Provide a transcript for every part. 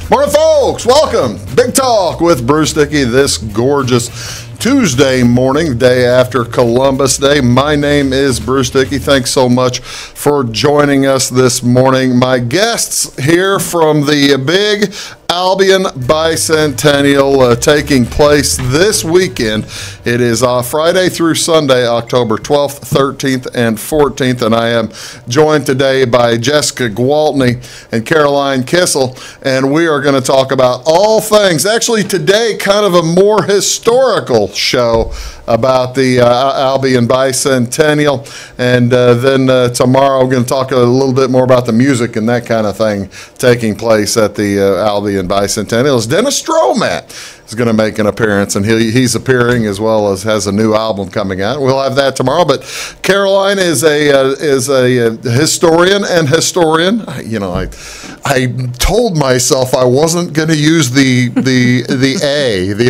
Morning, folks. Welcome. Big Talk with Bruce Dickey this gorgeous Tuesday morning, day after Columbus Day. My name is Bruce Dickey. Thanks so much for joining us this morning. My guests here from the big Albion Bicentennial taking place this weekend. It is Friday through Sunday, October 12th, 13th, and 14th, and I am joined today by Jessica Gwaltney and Caroline Kissel, and we are going to talk about all things. Actually, today, kind of a more historical show about the Albion Bicentennial, and then tomorrow we're going to talk a little bit more about the music and that kind of thing taking place at the Albion Bicentennial. As Dennis Stromat is going to make an appearance, and he's appearing as well as has a new album coming out. We'll have that tomorrow. But Caroline is a historian and historian. You know, I told myself I wasn't going to use the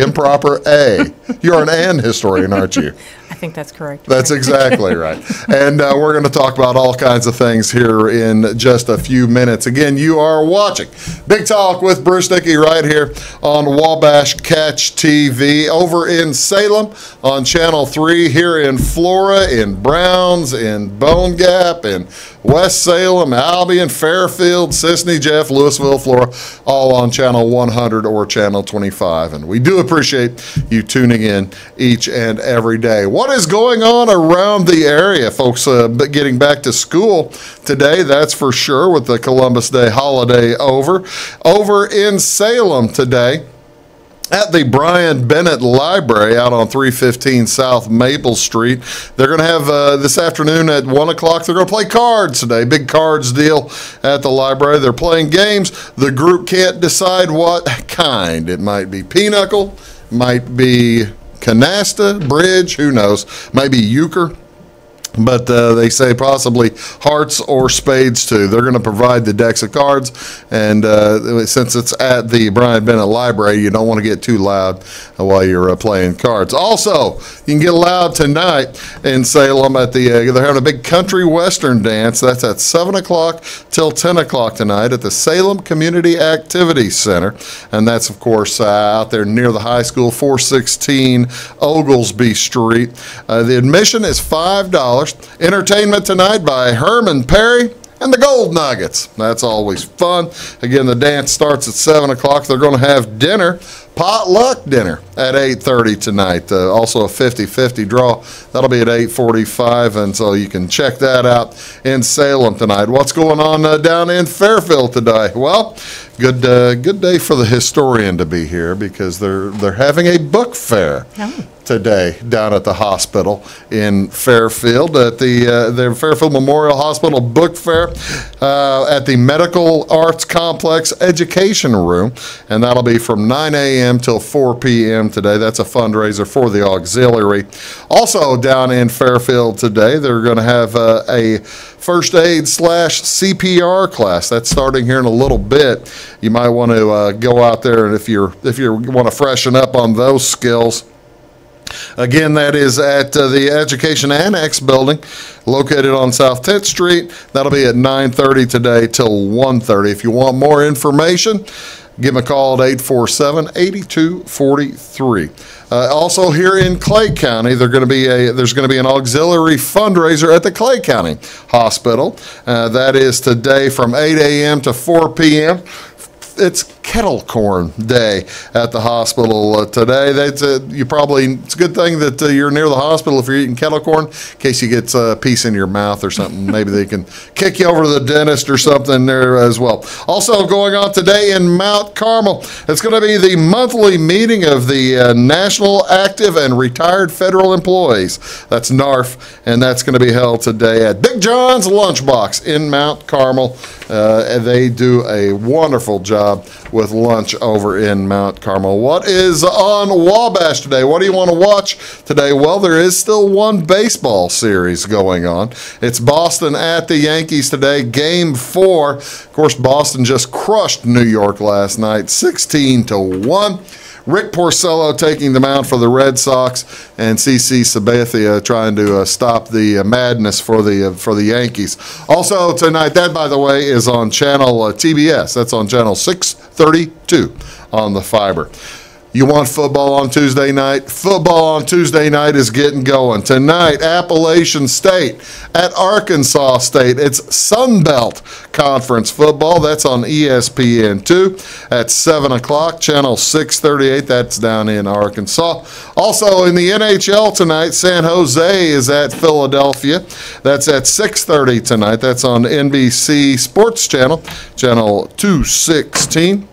improper A. You're an historian, aren't you? I think that's correct. That's exactly right. And we're going to talk about all kinds of things here in just a few minutes. Again, you are watching Big Talk with Bruce Dickey right here on Wabash Catch TV, over in Salem on Channel 3, here in Flora, in Browns, in Bone Gap, in West Salem, Albion, Fairfield, Sisney, Jeff, Louisville, Flora, all on Channel 100 or Channel 25. And we do appreciate you tuning in each and every day. What is going on around the area, folks? Getting back to school today, that's for sure, with the Columbus Day holiday over. Over in Salem today, at the Brian Bennett Library out on 315 South Maple Street. They're going to have this afternoon at 1 o'clock, they're going to play cards today. Big cards deal at the library. They're playing games. The group can't decide what kind. It might be pinochle, might be canasta, bridge, who knows, maybe euchre. But they say possibly hearts or spades, too. They're going to provide the decks of cards, and since it's at the Brian Bennett Library, you don't want to get too loud while you're playing cards. Also, you can get loud tonight in Salem at the, they're having a big country western dance. That's at 7 o'clock till 10 o'clock tonight at the Salem Community Activities Center, and that's, of course, out there near the high school, 416 Oglesby Street. The admission is $5. Entertainment tonight by Herman Perry and the Gold Nuggets. That's always fun. Again, the dance starts at 7 o'clock. They're going to have dinner, potluck dinner, at 8:30 tonight. Also a 50-50 draw. That'll be at 8:45, and so you can check that out in Salem tonight. What's going on down in Fairfield today? Well, good day for the historian to be here, because they're having a book fair. Oh. Today down at the hospital in Fairfield at the Fairfield Memorial Hospital Book Fair at the Medical Arts Complex Education Room, and that'll be from 9 a.m. till 4 p.m. today. That's a fundraiser for the auxiliary. Also down in Fairfield today, they're going to have a first aid / CPR class. That's starting here in a little bit. You might want to go out there, and if you want to freshen up on those skills. Again, that is at the Education Annex building located on South 10th Street. That'll be at 9:30 today till 1:30. If you want more information, give them a call at 847-8243. Also here in Clay County, there's going to be an auxiliary fundraiser at the Clay County Hospital. That is today from 8 a.m. to 4 p.m. It's kettle corn day at the hospital today. It's a good thing that you're near the hospital if you're eating kettle corn, in case you get a piece in your mouth or something. Maybe they can kick you over to the dentist or something there as well. Also going on today in Mount Carmel, it's going to be the monthly meeting of the National Active and Retired Federal Employees. That's NARF, and that's going to be held today at Big John's Lunchbox in Mount Carmel. And they do a wonderful job with lunch over in Mount Carmel. What is on Wabash today? What do you want to watch today? Well, there is still one baseball series going on. It's Boston at the Yankees today, Game 4. Of course, Boston just crushed New York last night, 16-1. Rick Porcello taking the mound for the Red Sox, and CC Sabathia trying to stop the madness for the Yankees. Also tonight, that by the way is on channel TBS. That's on channel 632 on the fiber. You want football on Tuesday night? Football on Tuesday night is getting going. Tonight, Appalachian State at Arkansas State. It's Sun Belt Conference football. That's on ESPN2 at 7 o'clock, channel 638. That's down in Arkansas. Also in the NHL tonight, San Jose is at Philadelphia. That's at 6:30 tonight. That's on NBC Sports Channel, channel 216.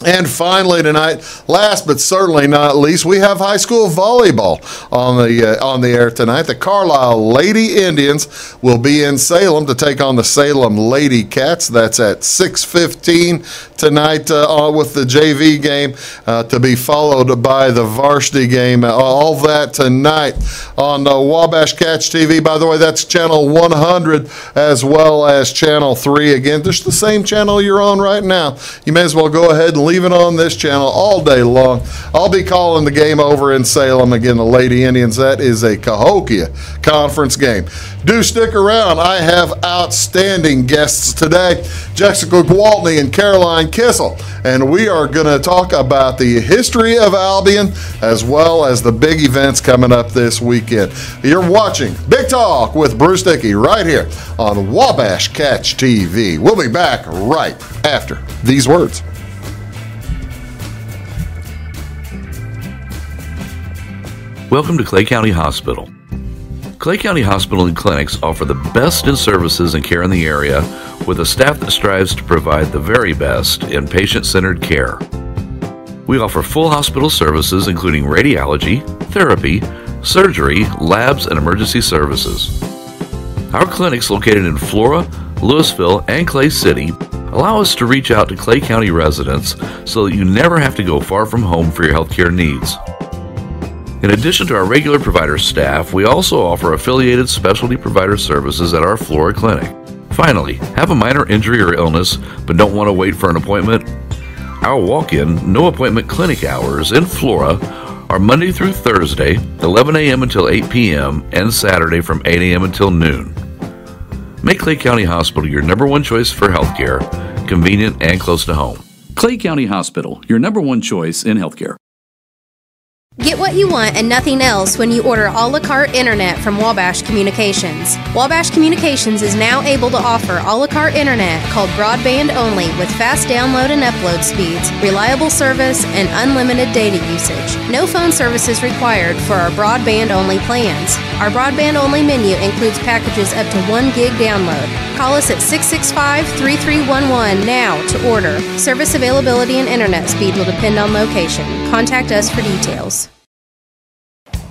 And finally tonight, last but certainly not least, we have high school volleyball on the air tonight. The Carlisle Lady Indians will be in Salem to take on the Salem Lady Cats. That's at 6:15 tonight with the JV game to be followed by the varsity game. All that tonight on Wabash Catch TV. By the way, that's channel 100 as well as channel 3. Again, just the same channel you're on right now. You may as well go ahead and leave it on this channel all day long. I'll be calling the game over in Salem. Again, the Lady Indians. That is a Cahokia Conference game. Do stick around. I have outstanding guests today, Jessica Gwaltney and Caroline Kissel, and we are going to talk about the history of Albion as well as the big events coming up this weekend. You're watching Big Talk with Bruce Dickey right here on Wabash Catch TV. We'll be back right after these words. Welcome to Clay County Hospital. Clay County Hospital and Clinics offer the best in services and care in the area with a staff that strives to provide the very best in patient-centered care. We offer full hospital services including radiology, therapy, surgery, labs, and emergency services. Our clinics located in Flora, Louisville, and Clay City allow us to reach out to Clay County residents so that you never have to go far from home for your healthcare needs. In addition to our regular provider staff, we also offer affiliated specialty provider services at our Flora clinic. Finally, have a minor injury or illness but don't want to wait for an appointment? Our walk-in, no-appointment clinic hours in Flora are Monday through Thursday, 11 a.m. until 8 p.m., and Saturday from 8 a.m. until noon. Make Clay County Hospital your number one choice for healthcare, convenient and close to home. Clay County Hospital, your number one choice in healthcare. Get what you want and nothing else when you order a la carte internet from Wabash Communications. Wabash Communications is now able to offer a la carte internet called broadband only with fast download and upload speeds, reliable service, and unlimited data usage. No phone service is required for our broadband only plans. Our broadband only menu includes packages up to 1 gig download. Call us at 665-3311 now to order. Service availability and internet speed will depend on location. Contact us for details.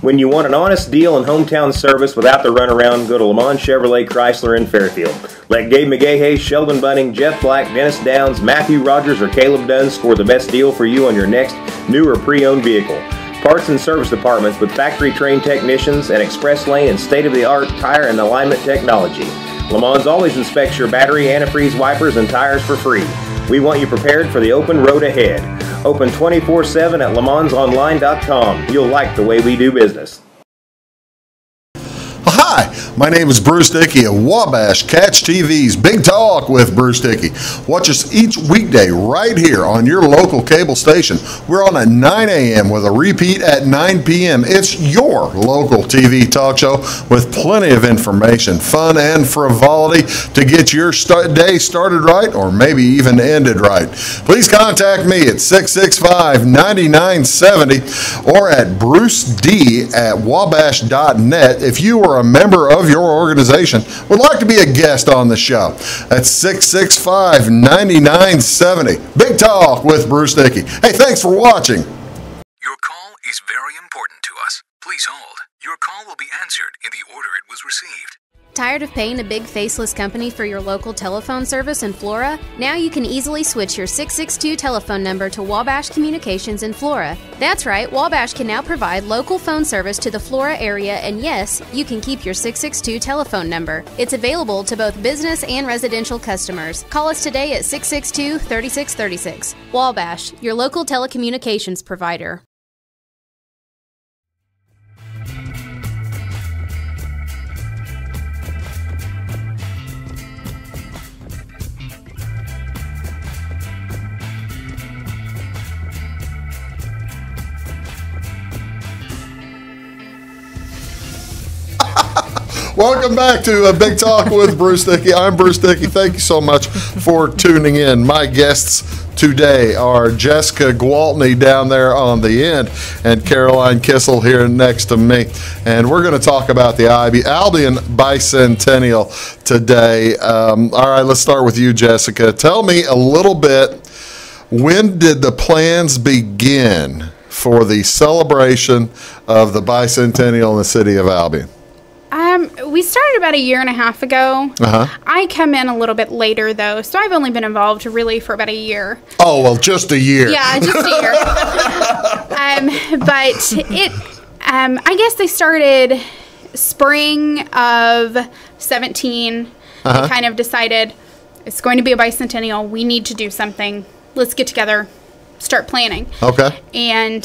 When you want an honest deal and hometown service without the runaround, go to Lamont Chevrolet Chrysler in Fairfield. Let Gabe McGahey, Sheldon Bunning, Jeff Black, Dennis Downs, Matthew Rogers, or Caleb Dunn score the best deal for you on your next new or pre-owned vehicle. Parts and service departments with factory-trained technicians and express lane and state-of-the-art tire and alignment technology. Lamont always inspects your battery, antifreeze, wipers, and tires for free. We want you prepared for the open road ahead. Open 24/7 at LeMansOnline.com. You'll like the way we do business. Hi, my name is Bruce Dickey of Wabash Catch TV's Big Talk with Bruce Dickey. Watch us each weekday right here on your local cable station. We're on at 9 a.m. with a repeat at 9 p.m. It's your local TV talk show with plenty of information, fun, and frivolity to get your day started right or maybe even ended right. Please contact me at 665-9970 or at bruced@wabash.net if you are a member of your organization would like to be a guest on the show. That's 665-9970. Big Talk with Bruce Dickey. Hey, thanks for watching. Your call is very important to us. Please hold. Your call will be answered in the order it was received. Tired of paying a big faceless company for your local telephone service in Flora? Now you can easily switch your 662 telephone number to Wabash Communications in Flora. That's right, Wabash can now provide local phone service to the Flora area, and yes, you can keep your 662 telephone number. It's available to both business and residential customers. Call us today at 662-3636. Wabash, your local telecommunications provider. Welcome back to Big Talk with Bruce Dickey. I'm Bruce Dickey. Thank you so much for tuning in. My guests today are Jessica Gwaltney down there on the end and Caroline Kissel here next to me. And we're going to talk about the Albion Bicentennial today. All right, let's start with you, Jessica. Tell me a little bit, when did the plans begin for the celebration of the Bicentennial in the city of Albion? We started about 1.5 years ago. I come in a little bit later, though, so I've only been involved really for about a year. Oh, well, just a year. Yeah, just a year. But I guess they started spring of 17. They kind of decided it's going to be a bicentennial. We need to do something. Let's get together. Start planning. Okay. And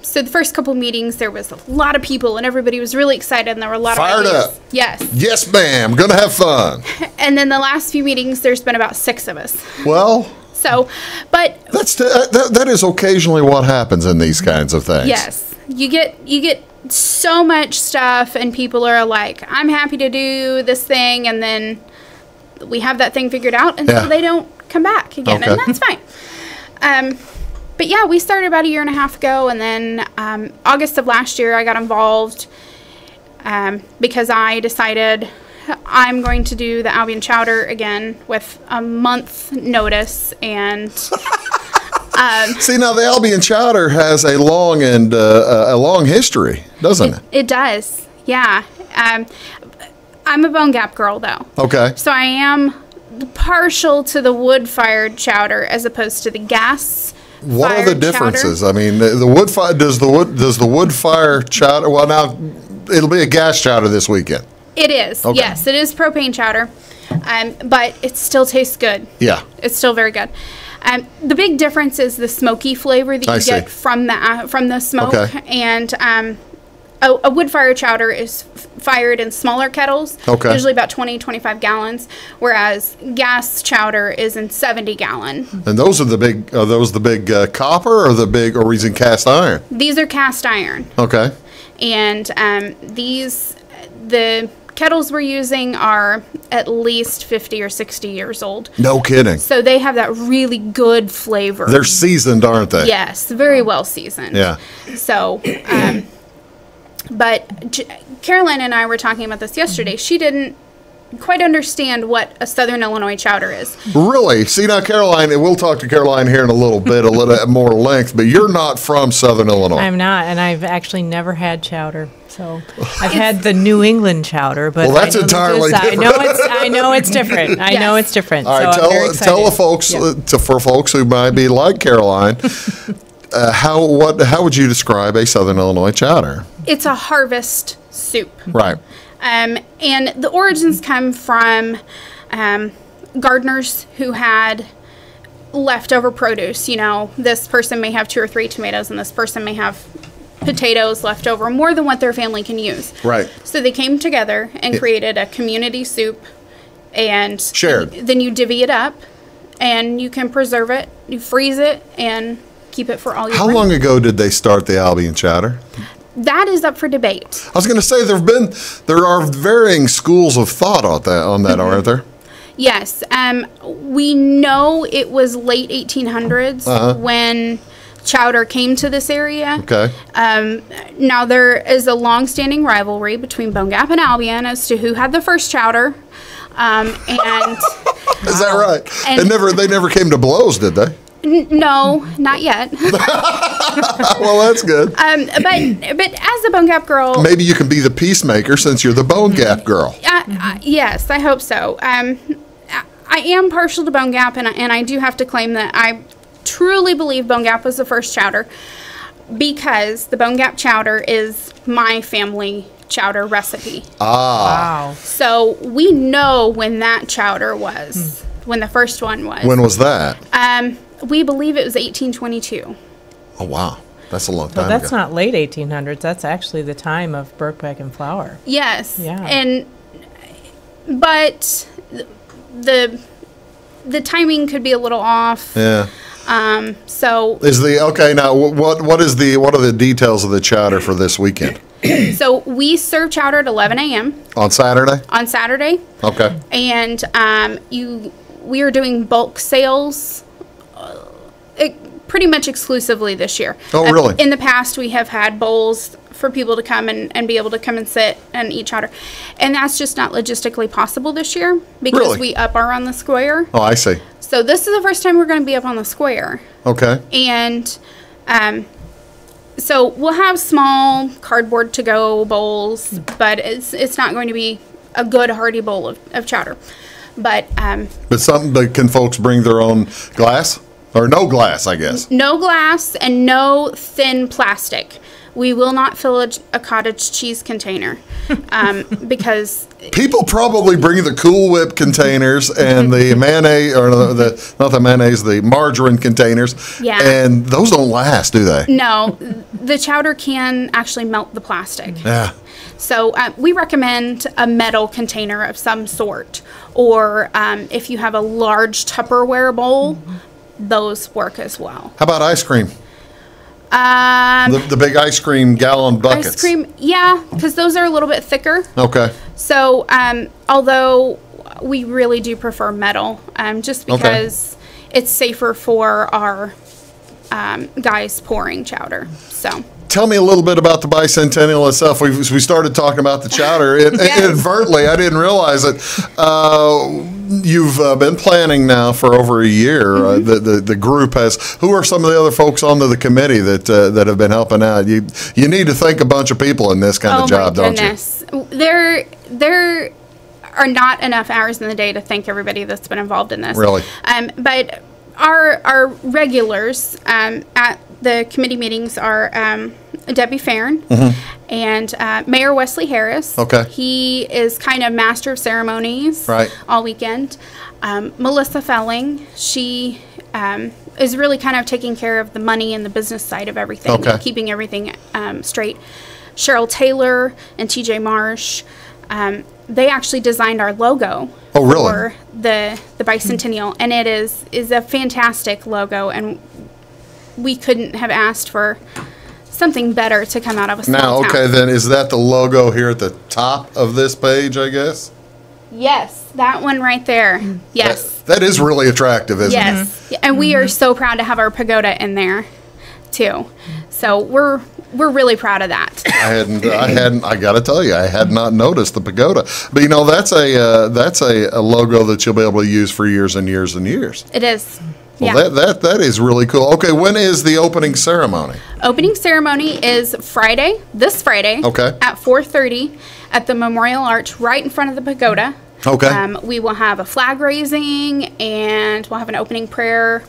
so the first couple meetings, there was a lot of people, and everybody was really excited, and there were a lot Fired of ideas. up. Yes. Yes, ma'am. Gonna have fun. And then the last few meetings, there's been about 6 of us. Well, So, but that is occasionally what happens in these kinds of things. yes, you get so much stuff, and people are like, I'm happy to do this thing, and then we have that thing figured out, and Yeah. so they don't come back again, Okay. and that's fine. But yeah, we started about 1.5 years ago, and then August of last year, I got involved because I decided I'm going to do the Albion Chowder again with a month notice, and See, now the Albion Chowder has a long history, doesn't it? it does, yeah. I'm a Bone Gap girl, though. Okay. So I am partial to the wood-fired chowder as opposed to the gas. What are the differences? I mean, the wood fire does the wood fire chowder? Well, now it'll be a gas chowder this weekend. It is. Okay. Yes, it is propane chowder, but it still tastes good. Yeah. It's still very good. The big difference is the smoky flavor that you get from the smoke, Okay. and a wood fire chowder is fired in smaller kettles, Okay. usually about 20-25 gallons, whereas gas chowder is in 70-gallon. And those are the big. Are those the big copper or the big, or using cast iron? These are cast iron, Okay. and the kettles we're using are at least 50 or 60 years old. No kidding. So they have that really good flavor. They're seasoned, aren't they? Yes, very well seasoned. Yeah. So, but Caroline and I were talking about this yesterday. She didn't quite understand what a Southern Illinois chowder is. Really? See, now, Caroline, and we'll talk to Caroline here in a little bit, a little more length, but you're not from Southern Illinois. I'm not, and I've actually never had chowder. So I've had the New England chowder, but Well, that's entirely different. I know it's different. I know it's different. All right, so I'm very excited. tell the folks, for folks who might be like Caroline, how would you describe a Southern Illinois chowder? It's a harvest soup. Right. And the origins come from gardeners who had leftover produce. You know, this person may have 2 or 3 tomatoes, and this person may have potatoes left over, more than what their family can use. Right. So they came together and created a community soup, and shared. Then you divvy it up, and you can preserve it, you freeze it, and keep it for all your. How long ago did they start the Albion chowder? That is up for debate. I was going to say there are varying schools of thought on that, aren't there? Yes. We know it was late 1800s when chowder came to this area. Okay. Now there is a long-standing rivalry between Bone Gap and Albion as to who had the first chowder. And Is that right? And They never came to blows, did they? No, not yet. Well, that's good. But as a Bone Gap girl, Maybe you can be the peacemaker since you're the Bone Gap girl. yes, I hope so. I am partial to Bone Gap, and I do have to claim that I truly believe Bone Gap was the first chowder, because the Bone Gap chowder is my family chowder recipe. Wow. So we know when that chowder was, when the first one was. When was that? We believe it was 1822. Oh, wow. That's a long Well, time that's ago. not late 1800s. That's actually the time of Birkbeck and Flour. Yes. Yeah. But the timing could be a little off. Yeah. So Okay, now what are the details of the chowder for this weekend? so we serve chowder at 11 a.m. On Saturday? on Saturday, Okay. and we are doing bulk sales. Pretty much exclusively this year. Oh, really? In the past, we have had bowls for people to come and be able to come and sit and eat chowder. And that's just not logistically possible this year because Really? we are on the square. Oh, I see. So this is the first time we're going to be up on the square. Okay. And so we'll have small cardboard to-go bowls, but it's not going to be a good hearty bowl of chowder. But But can folks bring their own glass? Or no glass, I guess. no glass and no thin plastic. We will not fill a cottage cheese container because People probably bring the Cool Whip containers and the mayonnaise, or not the mayonnaise, the margarine containers. Yeah. And those don't last, do they? no, the chowder can actually melt the plastic. Yeah. So we recommend a metal container of some sort, or if you have a large Tupperware bowl, those work as well. How about ice cream? The big ice cream gallon buckets. Ice cream, yeah, because those are a little bit thicker. Okay. So, although we really do prefer metal, just because it's safer for our guys pouring chowder. So. Tell me a little bit about the bicentennial itself. We started talking about the chowder inadvertently. I didn't realize it. You've been planning now for over a year. The group has. Who are some of the other folks on the committee that have been helping out? You need to thank a bunch of people in this kind of job, don't you? Oh my goodness, there are not enough hours in the day to thank everybody that's been involved in this. Really? But our regulars at the committee meetings are Debbie Farron and Mayor Wesley Harris. Okay. He is kind of master of ceremonies all weekend. Melissa Felling, she is really kind of taking care of the money and the business side of everything, keeping everything straight. Cheryl Taylor and TJ Marsh, they actually designed our logo for the bicentennial, and it is a fantastic logo, and we couldn't have asked for something better to come out of a small town. Then is that the logo here at the top of this page, I guess? Yes, that one right there. Yes. That is really attractive, isn't it? Yes. And we are so proud to have our pagoda in there too. So we're really proud of that. I got to tell you, I had not noticed the pagoda. But that's a logo that you'll be able to use for years and years and years. It is. Well, that is really cool. Okay, when is the opening ceremony? Opening ceremony is this Friday, at 4:30 at the Memorial Arch right in front of the pagoda. Okay. We will have a flag raising, and we'll have an opening prayer,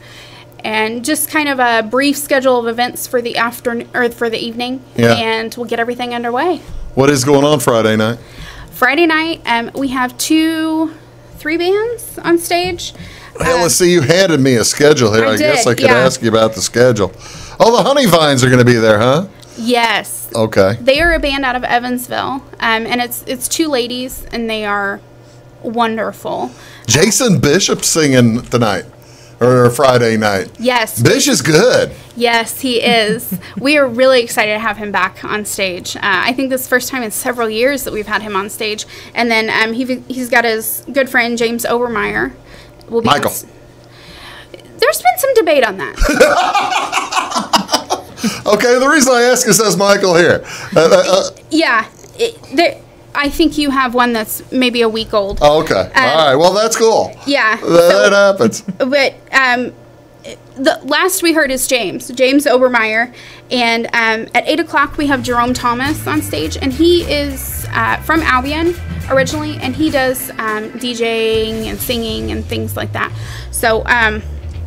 and just kind of a brief schedule of events for the afternoon or for the evening, and we'll get everything underway. What is going on Friday night? Friday night, we have 3 bands on stage. Well, let's see, you handed me a schedule here. I guess I could ask you about the schedule. Oh, the Honey Vines are going to be there, huh? Yes. Okay. They are a band out of Evansville, and it's 2 ladies, and they are wonderful. Jason Bishop singing tonight, or Friday night. Yes. Bish is good. Yes, he is. We are really excited to have him back on stage. I think this is the first time in several years that we've had him on stage. And then he's got his good friend, James Obermeyer. Michael. There's been some debate on that. Okay, the reason I ask is says Michael here. I think you have one that's maybe a week old. Oh, okay. All right. Well, that's cool. Yeah. That happens. But the last we heard is James Obermeyer, and at 8 o'clock we have Jerome Thomas on stage, and he is from Albion originally, and he does DJing and singing and things like that. So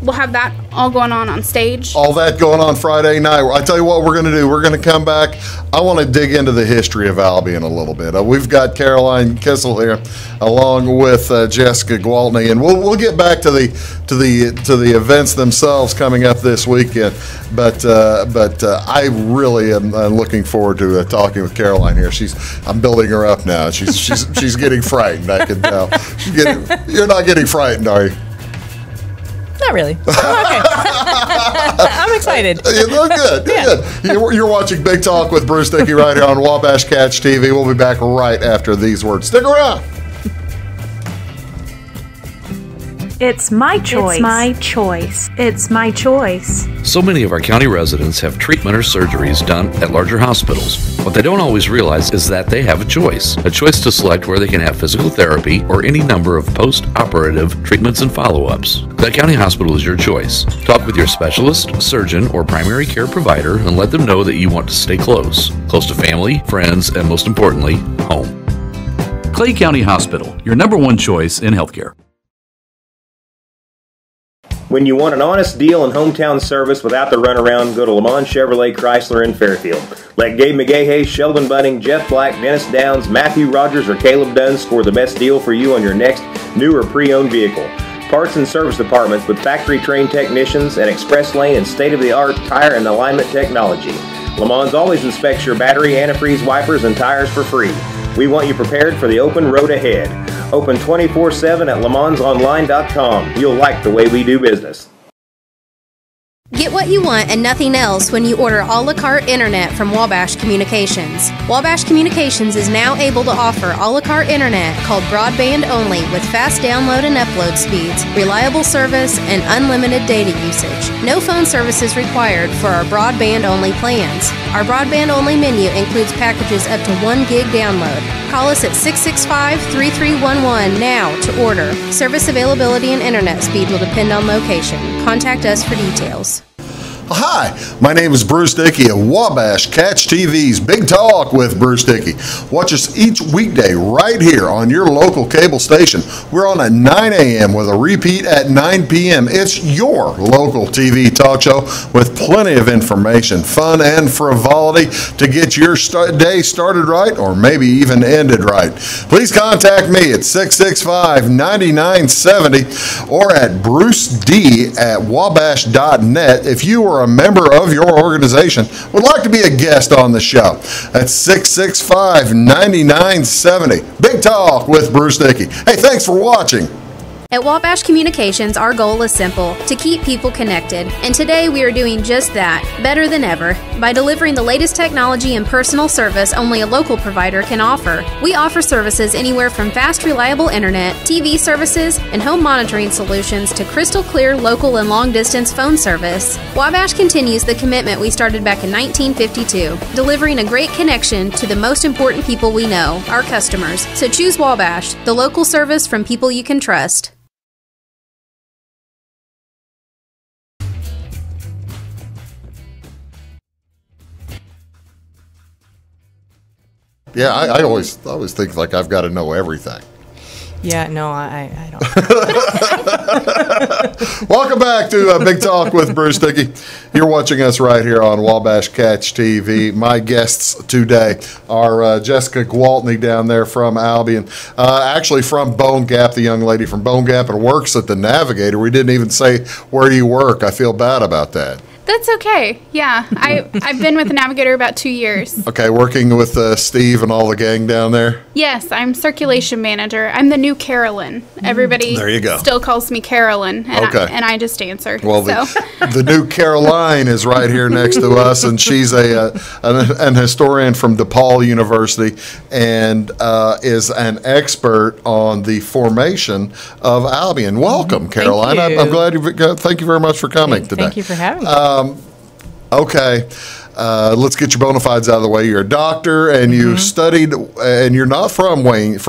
we'll have that all going on stage. All that going on Friday night. I tell you what we're going to do. We're going to come back. I want to dig into the history of Albion a little bit. We've got Caroline Kissel here, along with Jessica Gwaltney, and we'll get back to the events themselves coming up this weekend. But I really am looking forward to talking with Caroline here. I'm building her up now. She's getting frightened. I can tell. You're not getting frightened, are you? Not really. Okay. I'm excited. You look good. Yeah. Good. You're watching Big Talk with Bruce Dickey right here on Wabash Catch TV. We'll be back right after these words. Stick around. It's my choice. It's my choice. It's my choice. So many of our county residents have treatment or surgeries done at larger hospitals. What they don't always realize is that they have a choice to select where they can have physical therapy or any number of post-operative treatments and follow-ups. Clay County Hospital is your choice. Talk with your specialist, surgeon, or primary care provider and let them know that you want to stay close to family, friends, and most importantly, home. Clay County Hospital, your number one choice in healthcare. When you want an honest deal and hometown service without the runaround, go to Lamont Chevrolet Chrysler in Fairfield. Let Gabe McGahey, Sheldon Bunning, Jeff Black, Dennis Downs, Matthew Rogers, or Caleb Dunn score the best deal for you on your next new or pre-owned vehicle. Parts and service departments with factory-trained technicians and express lane and state-of-the-art tire and alignment technology. Lamont always inspects your battery, antifreeze, wipers, and tires for free. We want you prepared for the open road ahead. Open 24/7 at LeMansOnline.com. You'll like the way we do business. Get what you want and nothing else when you order a la carte internet from Wabash Communications. Wabash Communications is now able to offer a la carte internet called broadband only with fast download and upload speeds, reliable service, and unlimited data usage. No phone services required for our broadband only plans. Our broadband only menu includes packages up to 1 gig download. Call us at 665-3311 now to order. Service availability and internet speed will depend on location. Contact us for details. Hi, my name is Bruce Dickey of Wabash Catch TV's Big Talk with Bruce Dickey. Watch us each weekday right here on your local cable station. We're on at 9 a.m. with a repeat at 9 p.m. It's your local TV talk show with plenty of information, fun, and frivolity to get your day started right or maybe even ended right. Please contact me at 665-9970 or at bruced@wabash.net if you are a member of your organization would like to be a guest on the show. That's 665-9970. Big Talk with Bruce Dickey. Hey, thanks for watching. At Wabash Communications, our goal is simple, to keep people connected. And today we are doing just that, better than ever, by delivering the latest technology and personal service only a local provider can offer. We offer services anywhere from fast, reliable internet, TV services, and home monitoring solutions to crystal clear local and long-distance phone service. Wabash continues the commitment we started back in 1952, delivering a great connection to the most important people we know, our customers. So choose Wabash, the local service from people you can trust. Yeah, I always think like I've got to know everything. Yeah, no, I don't. Welcome back to Big Talk with Bruce Dickey. You're watching us right here on Wabash Catch TV. My guests today are Jessica Gwaltney down there from Albion, actually from Bone Gap, the young lady from Bone Gap, and works at the Navigator. We didn't even say where you work. I feel bad about that. That's okay. Yeah, I've been with the Navigator about 2 years. Okay, working with Steve and all the gang down there? Yes, I'm circulation manager. I'm the new Carolyn. Everybody there you go. Still calls me Carolyn, and, okay. I just answer. Well, the new Caroline is right here next to us, and she's an historian from DePaul University and is an expert on the formation of Albion. Welcome, Caroline. I'm glad thank you very much for coming today. Thank you for having me. Okay, let's get your bona fides out of the way. You're a doctor, and you studied, and you're not from Wayne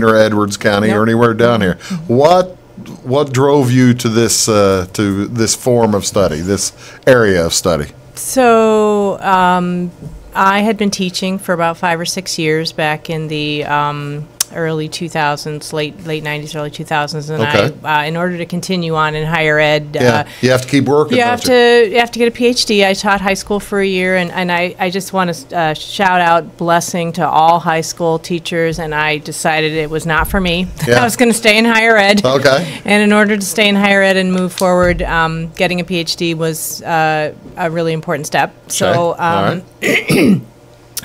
or Edwards County or anywhere down here. What what drove you to this form of study, this area of study? So I had been teaching for about 5 or 6 years back in the early 2000s, late 90s, early 2000s, and Okay. I, in order to continue on in higher ed, You have to keep working. you don't have to get a PhD. I taught high school for a year, and I just want to shout out blessing to all high school teachers, and I decided it was not for me. Yeah. I was going to stay in higher ed. Okay. And in order to stay in higher ed and move forward, getting a PhD was a really important step. So All right.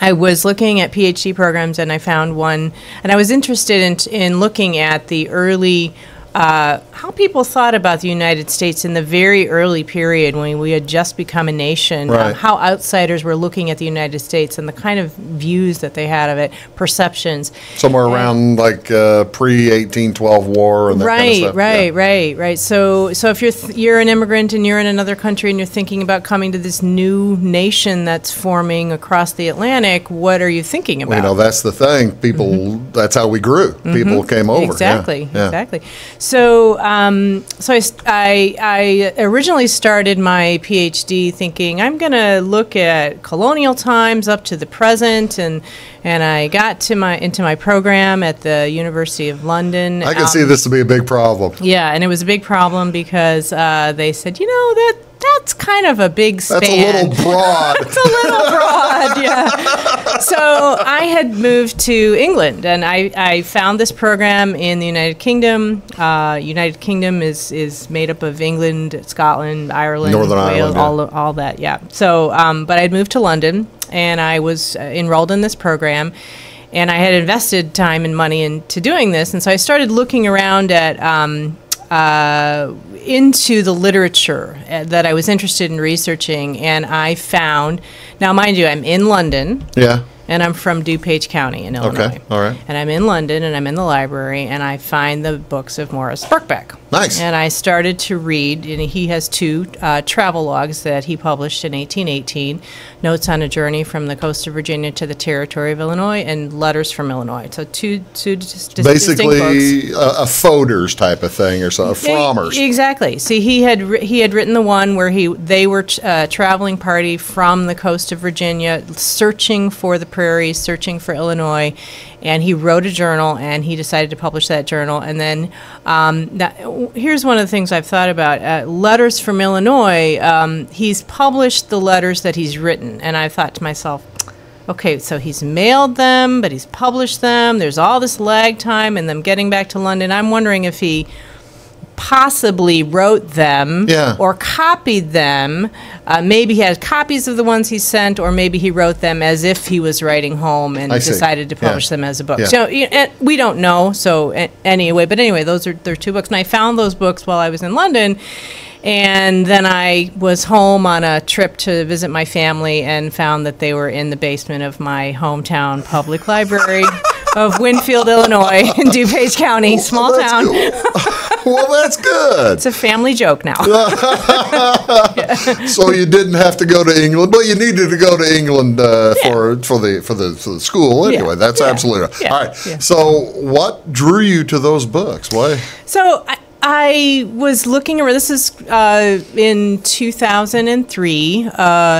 I was looking at PhD programs, and I found one, and I was interested in looking at the early, how people thought about the United States in the very early period when we had just become a nation, Right. how outsiders were looking at the United States and the kind of views that they had of it, perceptions. Somewhere around like pre-1812 war and that kind of stuff. Right. So if you're an immigrant and you're in another country and you're thinking about coming to this new nation that's forming across the Atlantic, what are you thinking about? Well, you know, that's the thing. People, that's how we grew. People came over. Exactly, Yeah. exactly. So, I originally started my PhD thinking I'm going to look at colonial times up to the present, and I got to into my program at the University of London. I can see this to be a big problem. Yeah, and it was a big problem because they said, that's kind of a big span. That's a little broad. It's a little broad, yeah. So I had moved to England, and I found this program in the United Kingdom. United Kingdom is made up of England, Scotland, Ireland, Northern Wales, Ireland, yeah. all that, yeah. So, but I'd moved to London, and I was enrolled in this program. And I had invested time and money into doing this, and so I started looking around at into the literature that I was interested in researching, and I found. Now, mind you, I'm in London. Yeah. And I'm from DuPage County in Illinois. Okay, all right. And I'm in London, and I'm in the library, and I find the books of Morris Birkbeck. Nice. And I started to read, and he has 2 travel logs that he published in 1818, Notes on a Journey from the Coast of Virginia to the Territory of Illinois, and Letters from Illinois. So two distinct books. Basically a Fodor's type of thing or something, Frommer's. Exactly. See, he had written the one where they were a traveling party from the coast of Virginia, searching for the prairies, searching for Illinois, and he wrote a journal, and he decided to publish that journal. And then here's one of the things I've thought about. Letters from Illinois, he's published the letters that he's written, and I thought to myself, okay, so he's mailed them, but he's published them. There's all this lag time in them getting back to London. I'm wondering if he possibly wrote them or copied them. Maybe he had copies of the ones he sent, or maybe he wrote them as if he was writing home and decided to publish them as a book. So we don't know. So anyway, they're 2 books. And I found those books while I was in London. And then I was home on a trip to visit my family and found that they were in the basement of my hometown public library of Winfield, Illinois, in DuPage County, small town. Well, that's good. It's a family joke now. So you didn't have to go to England, but you needed to go to England for the school anyway. That's absolutely right. All right. So what drew you to those books? Why? So I was looking around. This is in 2003,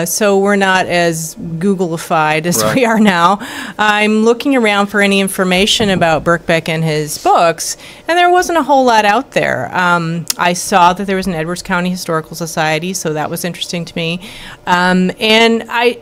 so we're not as Google-ified as we are now. I'm looking around for any information about Birkbeck and his books, and there wasn't a whole lot out there. I saw that there was an Edwards County Historical Society, so that was interesting to me. And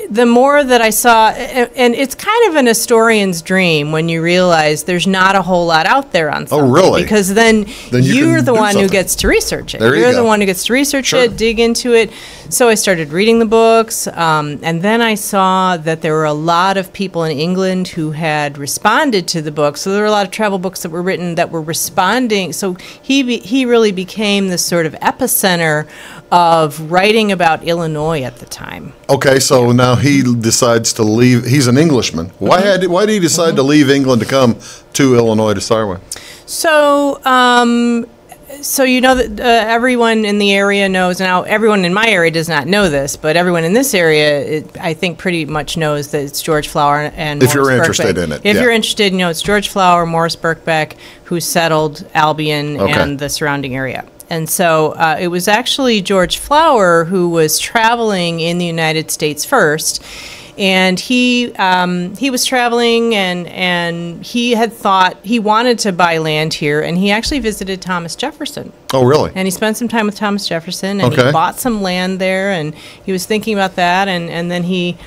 the more that I saw, and it's kind of an historian's dream when you realize there's not a whole lot out there on something. Oh, really? Because then you're the one who something. gets to research it. You're the one who gets to research it, dig into it. So I started reading the books, and then I saw that there were a lot of people in England who had responded to the books. So there were a lot of travel books that were written that were responding. So he really became this sort of epicenter of writing about Illinois at the time. Okay, so now he decides to leave. He's an Englishman. Why did he decide to leave England to come to Illinois to start with? So So you know that everyone in the area knows. Now, everyone in my area does not know this, but everyone in this area, I think, pretty much knows that it's George Flower and If Morris you're interested Birkbeck. in it, If yeah. you're interested, you know, it's George Flower, Morris Birkbeck, who settled Albion and the surrounding area. And so it was actually George Flower who was traveling in the United States first. And he was traveling, and he had thought he wanted to buy land here, and he actually visited Thomas Jefferson. Oh, really? And he spent some time with Thomas Jefferson, and Okay. he bought some land there, and he was thinking about that, and then he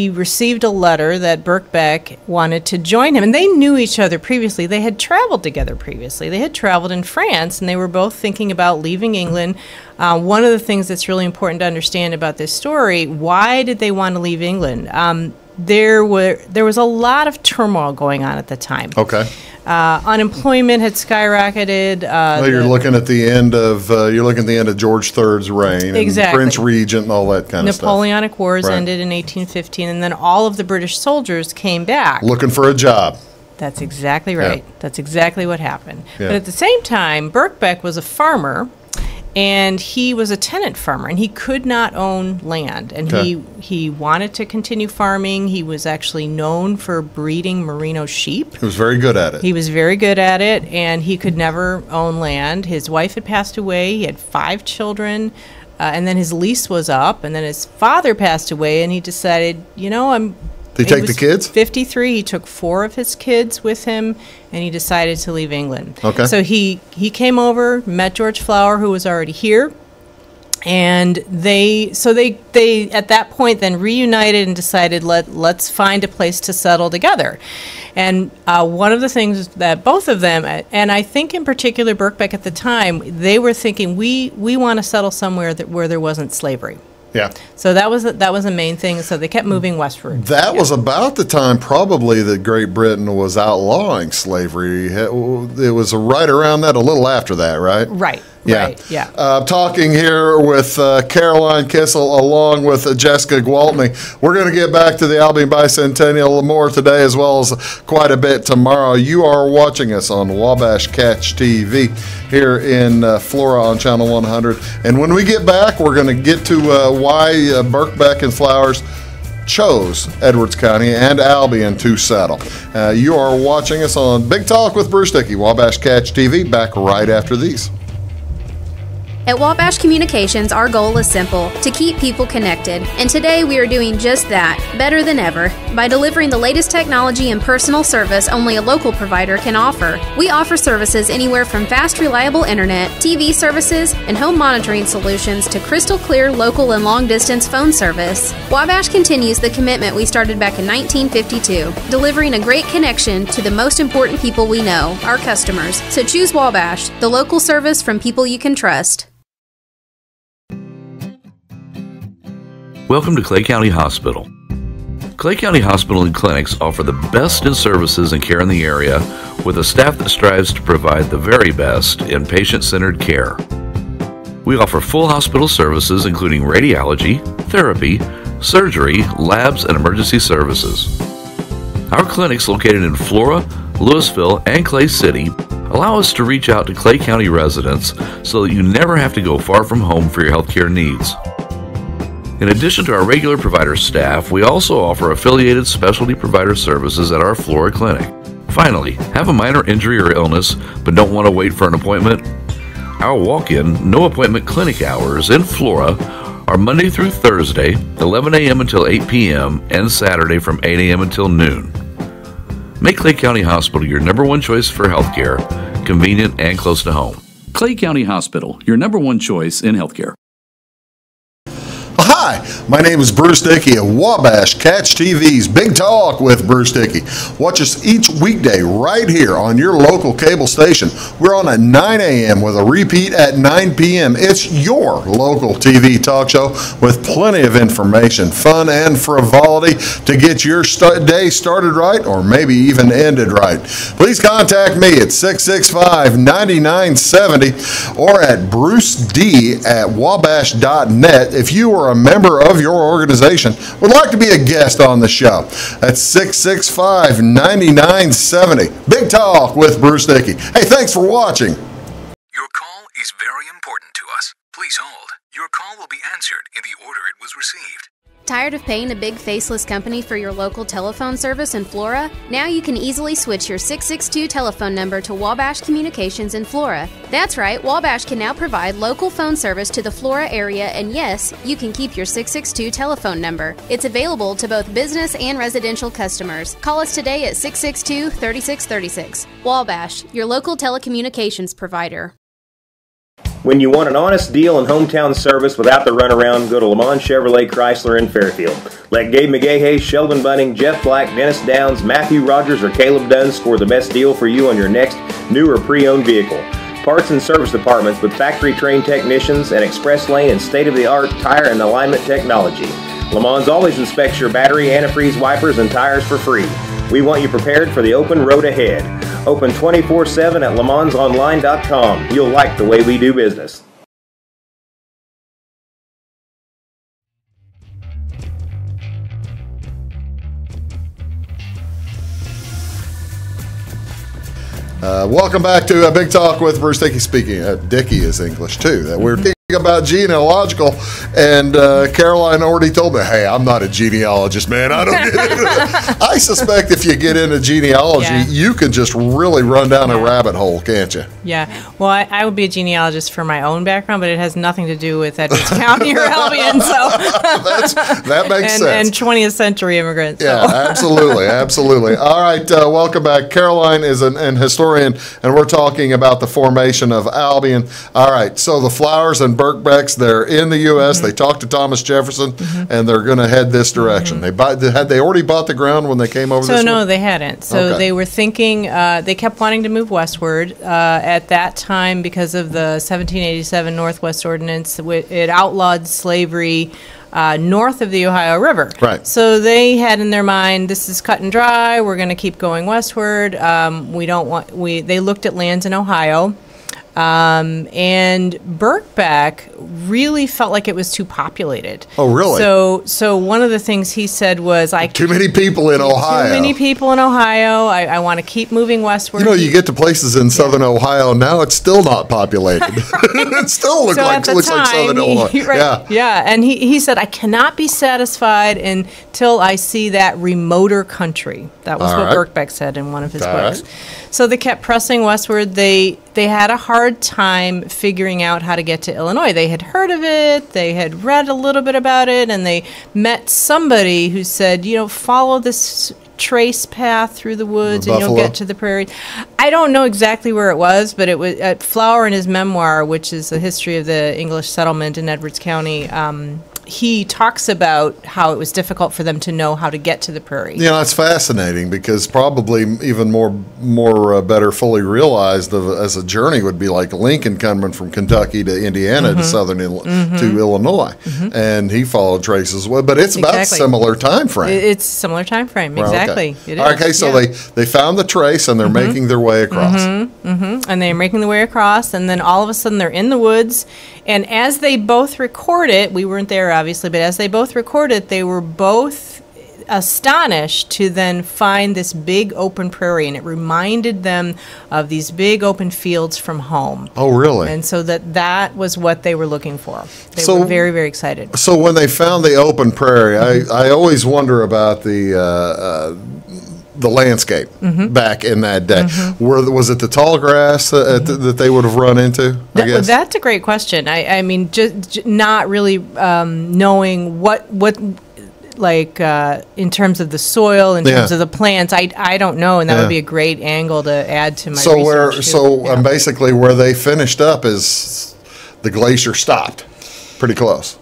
received a letter that Birkbeck wanted to join him. And they knew each other previously. They had traveled together previously. They had traveled in France, and they were both thinking about leaving England. One of the things that's really important to understand about this story, why did they want to leave England? There was a lot of turmoil going on at the time. Okay. Unemployment had skyrocketed. Well, you're looking at the end of George III's reign, and Exactly. Prince Regent, and all that kind of stuff. Napoleonic Wars Right. ended in 1815, and then all of the British soldiers came back. Looking for a job. That's exactly right. That's exactly what happened. Yeah. But at the same time, Birkbeck was a farmer, and he was a tenant farmer, and he could not own land. And Okay. he wanted to continue farming. He was actually known for breeding merino sheep. He was very good at it. He was very good at it, and he could never own land. His wife had passed away. He had 5 children, and then his lease was up, and then his father passed away, and he decided, you know, Did he take the kids? 53. He took 4 of his kids with him, and he decided to leave England. Okay. So he came over, met George Flower, who was already here, and they at that point then reunited and decided let's find a place to settle together. And one of the things that both of them, and I think in particular Birkbeck at the time, they were thinking we want to settle somewhere where there wasn't slavery. Yeah. So that was the main thing. So they kept moving westward. That was about the time probably that Great Britain was outlawing slavery. It was right around that, a little after that, right? Right. Yeah. Right, yeah. Talking here with Caroline Kissel along with Jessica Gwaltney. We're going to get back to the Albion Bicentennial more today, as well as quite a bit tomorrow. You are watching us on Wabash Catch TV here in Flora on Channel 100. And when we get back, we're going to get to why Birkbeck and Flowers chose Edwards County and Albion to settle. You are watching us on Big Talk with Bruce Dickey, Wabash Catch TV, back right after these. At Wabash Communications, our goal is simple: to keep people connected. And today we are doing just that, better than ever, by delivering the latest technology and personal service only a local provider can offer. We offer services anywhere from fast, reliable internet, TV services, and home monitoring solutions to crystal clear local and long-distance phone service. Wabash continues the commitment we started back in 1952, delivering a great connection to the most important people we know, our customers. So choose Wabash, the local service from people you can trust. Welcome to Clay County Hospital. Clay County Hospital and Clinics offer the best in services and care in the area, with a staff that strives to provide the very best in patient-centered care. We offer full hospital services including radiology, therapy, surgery, labs, and emergency services. Our clinics located in Flora, Louisville, and Clay City allow us to reach out to Clay County residents so that you never have to go far from home for your healthcare needs. In addition to our regular provider staff, we also offer affiliated specialty provider services at our Flora clinic. Finally, have a minor injury or illness but don't want to wait for an appointment? Our walk-in, no-appointment clinic hours in Flora are Monday through Thursday, 11 a.m. until 8 p.m., and Saturday from 8 a.m. until noon. Make Clay County Hospital your number one choice for healthcare, convenient and close to home. Clay County Hospital, your number one choice in healthcare. Hi, my name is Bruce Dickey of Wabash Catch TV's Big Talk with Bruce Dickey. Watch us each weekday right here on your local cable station. We're on at 9 a.m. with a repeat at 9 p.m. It's your local TV talk show with plenty of information, fun, and frivolity to get your day started right or maybe even ended right. Please contact me at 665-9970 or at bruced@wabash.net if you are a member of your organization would like to be a guest on the show. That's 665-9970. Big Talk with Bruce Dickey. Hey, thanks for watching. Your will be answered in the order it was received. Tired of paying a big faceless company for your local telephone service in Flora? Now you can easily switch your 662 telephone number to Wabash Communications in Flora. That's right, Wabash can now provide local phone service to the Flora area, and yes, you can keep your 662 telephone number. It's available to both business and residential customers. Call us today at 662-3636. Wabash, your local telecommunications provider. When you want an honest deal and hometown service without the runaround, go to Lamont Chevrolet Chrysler in Fairfield. Let Gabe McGahey, Sheldon Bunning, Jeff Black, Dennis Downs, Matthew Rogers, or Caleb Dunn score the best deal for you on your next new or pre-owned vehicle. Parts and service departments with factory-trained technicians and express lane and state-of-the-art tire and alignment technology. Lamont always inspects your battery, antifreeze, wipers, and tires for free. We want you prepared for the open road ahead. Open 24/7 at LeMansOnline.com. You'll like the way we do business. Welcome back to Big Talk with Bruce Dickey speaking. Dickey is English too. We're thinking about genealogical, and Caroline already told me, hey, I'm not a genealogist, man. I don't get into it. I suspect if you get into genealogy, you can just really run down a rabbit hole, can't you? Yeah. Well, I would be a genealogist for my own background, but it has nothing to do with Edwards County or Albion. So that makes sense. And 20th century immigrants. So. Yeah, absolutely, absolutely. All right, welcome back. Caroline is an historian, and we're talking about the formation of Albion. All right, so the Flowers and Birkbecks, they're in the U.S. They talked to Thomas Jefferson, and they're going to head this direction. Had they already bought the ground when they came over this way? No, they hadn't. So they were thinking, they kept wanting to move westward. At that time, because of the 1787 Northwest Ordinance, it outlawed slavery north of the Ohio River. Right. So they had in their mind, this is cut and dry. We're going to keep going westward. They looked at lands in Ohio. And Birkbeck really felt like it was too populated. Oh, really? So one of the things he said was, too many people in Ohio. Too many people in Ohio. I want to keep moving westward. You know, you get to places in southern Ohio now, it's still not populated. It still looks like southern Illinois. Right, yeah. And he said, I cannot be satisfied until I see that remoter country. That was what Birkbeck said in one of his books. Right. So they kept pressing westward. They had a hard time figuring out how to get to Illinois. They had heard of it, they had read a little bit about it, and they met somebody who said, follow this trace path through the woods and you'll get to the prairie. I don't know exactly where it was, but it was at Flower in his memoir, which is the history of the English settlement in Edwards County. He talks about how it was difficult for them to know how to get to the prairie. It's fascinating because probably even more better fully realized as a journey would be like Lincoln coming from Kentucky to Indiana to southern to Illinois, and he followed traces. But it's about similar time frame. It's similar time frame, exactly. Okay. It is. Okay, so they found the trace and they're making their way across. And they're making their way across, and then all of a sudden they're in the woods. And as they both record it, we weren't there obviously, but as they both record it, they were both astonished to then find this big open prairie, and it reminded them of these big open fields from home. Oh, really? And so that was what they were looking for. They were very, very excited. So when they found the open prairie, I always wonder about the landscape back in that day. Was it the tall grass that they would have run into? I guess that's a great question. I mean, just not really knowing what in terms of the soil, in terms of the plants, I don't know, and that would be a great angle to add to my research. Basically where they finished up is the glacier stopped, pretty close.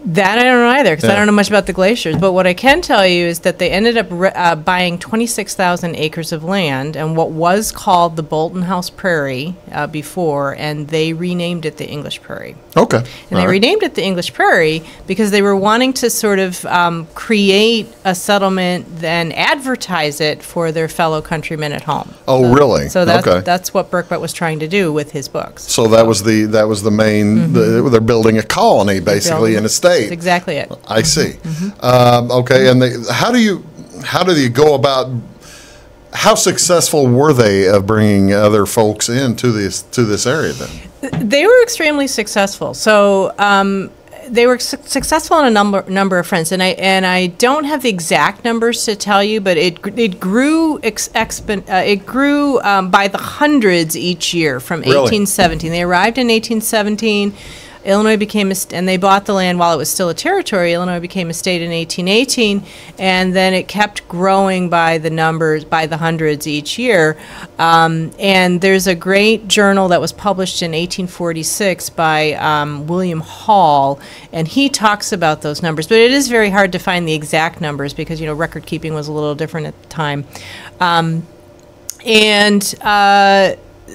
That I don't know either, because I don't know much about the glaciers. But what I can tell you is that they ended up buying 26,000 acres of land and what was called the Bolton House Prairie before, and they renamed it the English Prairie. Okay. And they renamed it the English Prairie because they were wanting to sort of create a settlement, then advertise it for their fellow countrymen at home. Oh, really? So that's what Birkbeck was trying to do with his books. So that was the main. They're building a colony, basically, in a state. That's exactly it. I see. Okay, and how do you go about? How successful were they of bringing other folks into this area then? They were extremely successful. So they were successful in a number of fronts, and I don't have the exact numbers to tell you, but it grew by the hundreds each year from 1817. They arrived in 1817. Illinois became and they bought the land while it was still a territory. Illinois became a state in 1818, and then it kept growing by the numbers, by the hundreds each year. And there's a great journal that was published in 1846 by William Hall, and he talks about those numbers. But it is very hard to find the exact numbers because, record keeping was a little different at the time.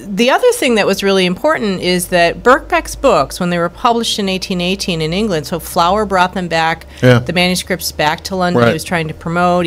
The other thing that was really important is that Birkbeck's books, when they were published in 1818 in England, so Flower brought them back, the manuscripts back to London. Right. He was trying to promote.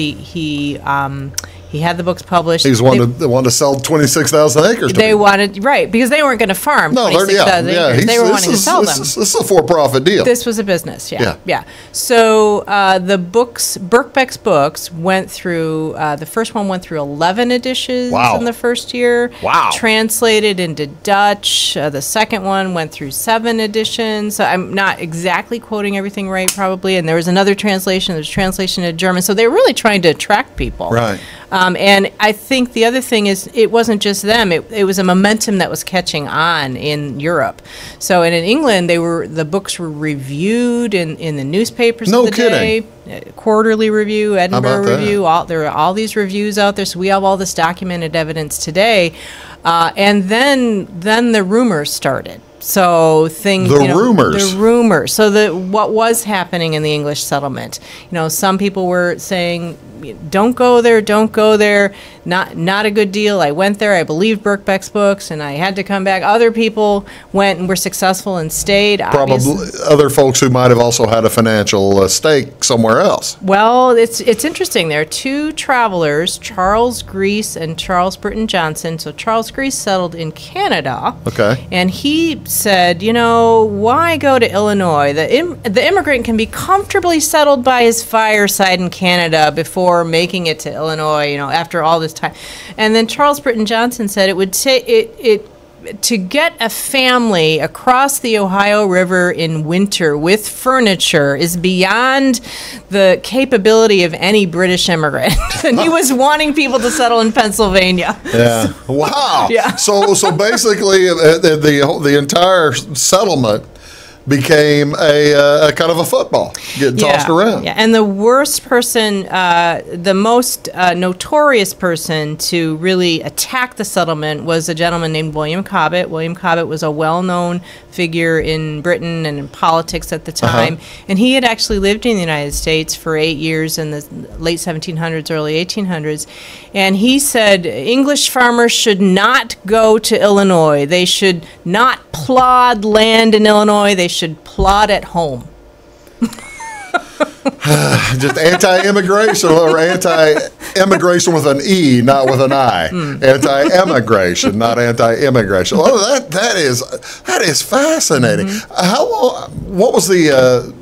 He had the books published. He wanted to sell 26,000 acres. They wanted, right, because they weren't going to farm 26,000 acres. They were wanting to sell them. This is a for-profit deal. This was a business, yeah. So the books, Birkbeck's books, went through, the first one went through 11 editions in the first year. Wow. Translated into Dutch. The second one went through 7 editions. So I'm not exactly quoting everything right, probably. And there was another translation. There was translation into German. So they were really trying to attract people. Right. And I think the other thing is it wasn't just them. It was a momentum that was catching on in Europe. So and in England, the books were reviewed in the newspapers of the day. Quarterly Review, Edinburgh Review. There are all these reviews out there. So we have all this documented evidence today. And then the rumors started. So rumors. The rumors. So what was happening in the English settlement? Some people were saying, don't go there, not a good deal. I went there, I believed Birkbeck's books, and I had to come back. Other people went and were successful and stayed. Probably other folks who might have also had a financial stake somewhere else. Well, it's interesting. There are 2 travelers, Charles Grease and Charles Burton Johnson. So Charles Grease settled in Canada. Okay. And he said, why go to Illinois? The immigrant can be comfortably settled by his fireside in Canada before making it to Illinois, after all this time. And then Charles Burton Johnson said it would take to get a family across the Ohio River in winter with furniture is beyond the capability of any British immigrant. And he was wanting people to settle in Pennsylvania. Yeah. Wow. Yeah. So basically the entire settlement became a kind of a football getting tossed around. Yeah, and the worst person, the most notorious person to really attack the settlement was a gentleman named William Cobbett. William Cobbett was a well-known figure in Britain and in politics at the time, and he had actually lived in the United States for 8 years in the late 1700s, early 1800s, and he said English farmers should not go to Illinois. They should not plod land in Illinois. They should plod at home. Just anti-immigration or anti-immigration with an E, not with an I. Anti-immigration, not anti-immigration. Oh, that is fascinating. How long? What was the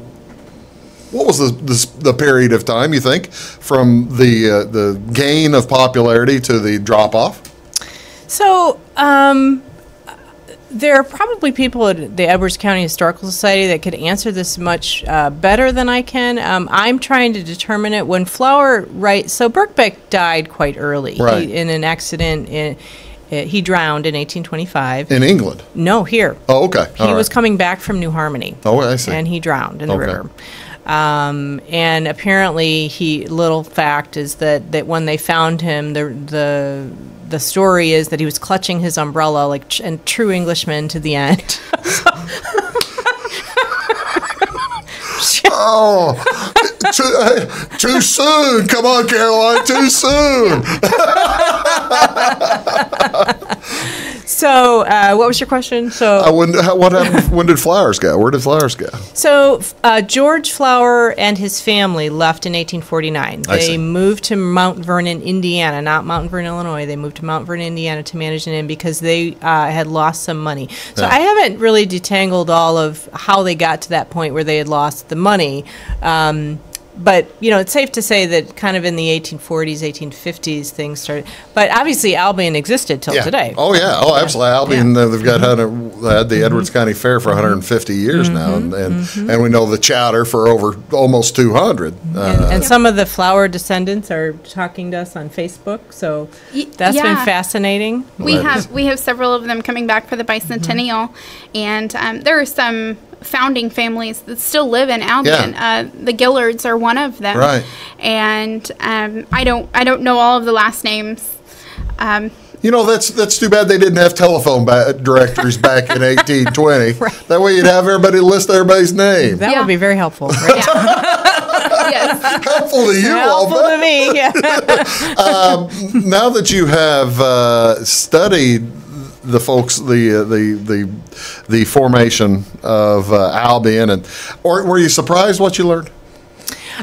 period of time, you think, from the gain of popularity to the drop off? So. There are probably people at the Edwards County Historical Society that could answer this much better than I can. I'm trying to determine it. When Flower so Birkbeck died quite early in an accident. He drowned in 1825. In England? No, here. Oh, okay. He was coming back from New Harmony. Oh, I see. And he drowned in the river. And apparently, little fact is that when they found him, the story is that he was clutching his umbrella like a true Englishman to the end. Oh, too soon. Come on, Caroline, too soon. So, what was your question? So, what happened? When did Flowers go? Where did Flowers go? So, George Flower and his family left in 1849. They moved to Mount Vernon, Indiana, not Mount Vernon, Illinois. They moved to Mount Vernon, Indiana to manage an inn because they had lost some money. So, I haven't really detangled all of how they got to that point where they had lost the money. but it's safe to say that kind of in the 1840s, 1850s, things started. But obviously, Albion existed till today. Oh yeah. Oh, absolutely. Albion. They've got had the Edwards County Fair for 150 years now, and we know the Chowder for over almost 200. And some of the Flower descendants are talking to us on Facebook, so that's been fascinating. We have several of them coming back for the bicentennial, and there are some founding families that still live in Albion. The Gillards are one of them, right? And I don't know all of the last names. That's too bad they didn't have telephone directories back in 1820. Right. That way you'd have everybody list everybody's name. That would be very helpful. Right? Yes. Helpful to you, helpful to me. Yeah. Now that you have studied the folks, the formation of Albion, or were you surprised what you learned?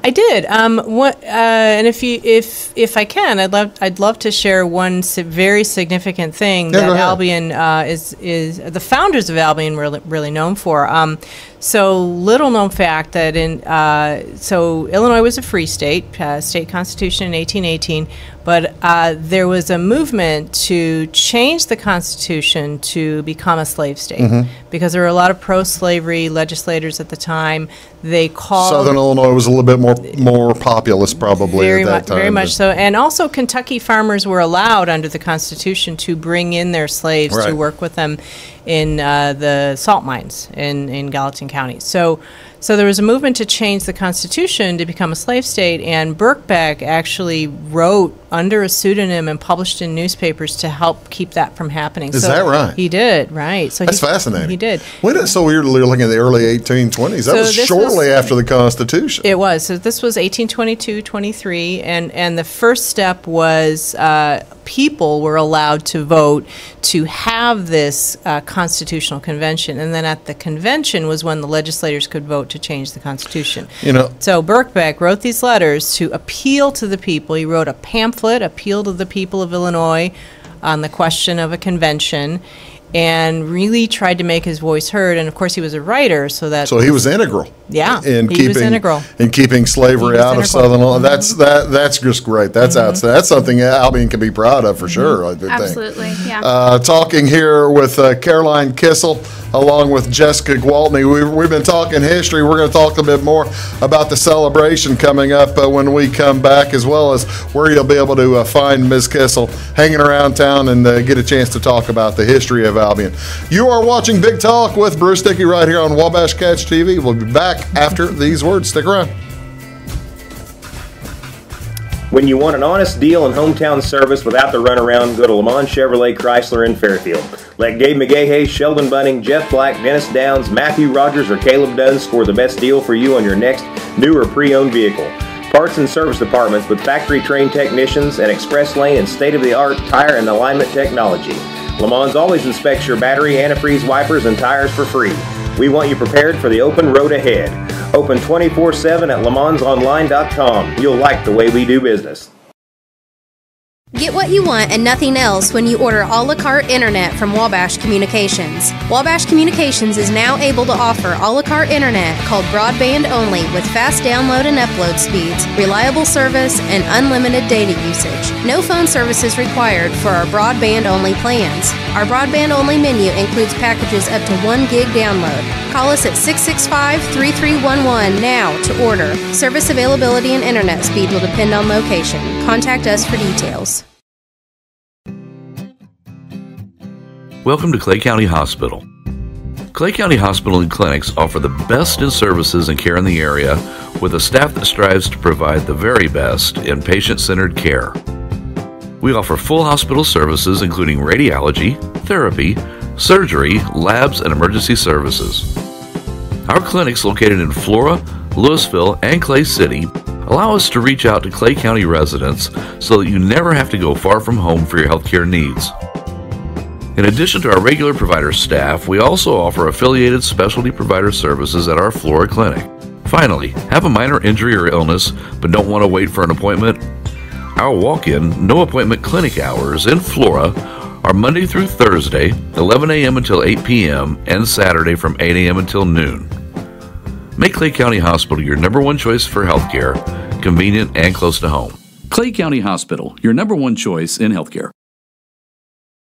I did. And if I can, I'd love to share one very significant thing that Albion is the founders of Albion were really known for. So little known fact that so Illinois was a free state, state constitution in 1818, but there was a movement to change the Constitution to become a slave state because there were a lot of pro-slavery legislators at the time. They called Southern Illinois was a little bit more populous probably at that time. Very much so. And also Kentucky farmers were allowed under the Constitution to bring in their slaves to work with them in the salt mines in Gallatin County. So there was a movement to change the Constitution to become a slave state, and Birkbeck actually wrote under a pseudonym and published in newspapers to help keep that from happening. Is that right? He did, right. So that's fascinating. He did. So we were looking at the early 1820s. That was shortly after the Constitution. It was. So this was 1822-23, and the first step was people were allowed to vote to have this constitutional convention, and then at the convention was when the legislators could vote to change the Constitution. So Birkbeck wrote these letters to appeal to the people. He wrote a pamphlet, Appeal to the People of Illinois, on the question of a convention, and really tried to make his voice heard. And of course, he was a writer, so he was integral. Yeah, he was integral in keeping slavery out of Southern Illinois. That's just great. That's outstanding. That's something Albion can be proud of for sure. I think. Absolutely, yeah. Talking here with Caroline Kissel along with Jessica Gwaltney. We've been talking history. We're going to talk a bit more about the celebration coming up when we come back, as well as where you'll be able to find Ms. Kissel hanging around town and get a chance to talk about the history of Albion. You are watching Big Talk with Bruce Dickey right here on Wabash Catch TV. We'll be back after these words. Stick around. When you want an honest deal and hometown service without the runaround, go to Lamont Chevrolet Chrysler in Fairfield. Let Gabe McGahey, Sheldon Bunning, Jeff Black, Dennis Downs, Matthew Rogers, or Caleb Dunn score the best deal for you on your next new or pre-owned vehicle. Parts and service departments with factory-trained technicians and express lane and state-of-the-art tire and alignment technology. Lamont always inspects your battery, antifreeze, wipers, and tires for free. We want you prepared for the open road ahead. Open 24/7 at LeMansOnline.com. You'll like the way we do business. Get what you want and nothing else when you order a la carte internet from Wabash Communications. Wabash Communications is now able to offer a la carte internet called broadband only with fast download and upload speeds, reliable service, and unlimited data usage. No phone service is required for our broadband only plans. Our broadband only menu includes packages up to 1 gig download. Call us at 665-3311 now to order. Service availability and internet speed will depend on location. Contact us for details. Welcome to Clay County Hospital. Clay County Hospital and Clinics offer the best in services and care in the area with a staff that strives to provide the very best in patient-centered care. We offer full hospital services including radiology, therapy, surgery, labs, and emergency services. Our clinics located in Flora, Louisville, and Clay City allow us to reach out to Clay County residents so that you never have to go far from home for your healthcare needs. In addition to our regular provider staff, we also offer affiliated specialty provider services at our Flora clinic. Finally, have a minor injury or illness but don't want to wait for an appointment? Our walk-in, no-appointment clinic hours in Flora are Monday through Thursday, 11 a.m. until 8 p.m., and Saturday from 8 a.m. until noon. Make Clay County Hospital your number one choice for healthcare, convenient and close to home. Clay County Hospital, your number one choice in healthcare.